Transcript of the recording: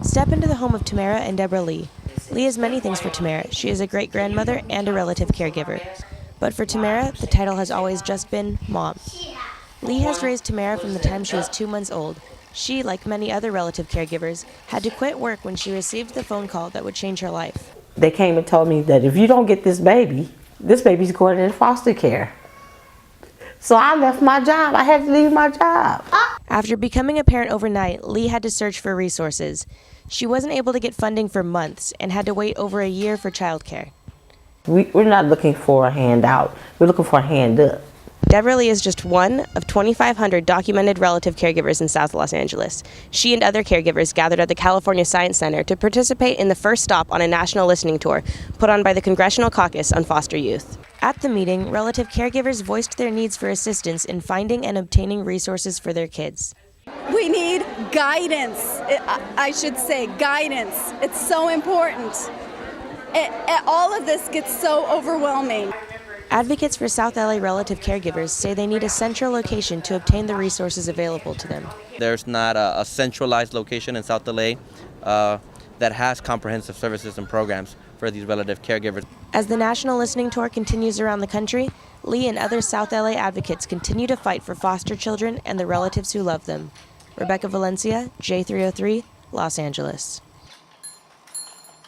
Step into the home of Tamara and Deborah Lee. Lee is many things for Tamara. She is a great-grandmother and a relative caregiver. But for Tamara, the title has always just been Mom. Lee has raised Tamara from the time she was 2 months old. She, like many other relative caregivers, had to quit work when she received the phone call that would change her life. They came and told me that if you don't get this baby's going into foster care. So I left my job. I had to leave my job. After becoming a parent overnight, Lee had to search for resources. She wasn't able to get funding for months and had to wait over a year for childcare. We're not looking for a handout. We're looking for a hand up. Deborah Lee is just one of 2,500 documented relative caregivers in South Los Angeles. She and other caregivers gathered at the California Science Center to participate in the first stop on a national listening tour put on by the Congressional Caucus on Foster Youth. At the meeting, relative caregivers voiced their needs for assistance in finding and obtaining resources for their kids. We need guidance. I should say guidance. It's so important. All of this gets so overwhelming. Advocates for South LA relative caregivers say they need a central location to obtain the resources available to them. There's not a centralized location in South LA that has comprehensive services and programs for these relative caregivers. As the national listening tour continues around the country, Lee and other South LA advocates continue to fight for foster children and the relatives who love them. Rebecca Valencia, J303, Los Angeles.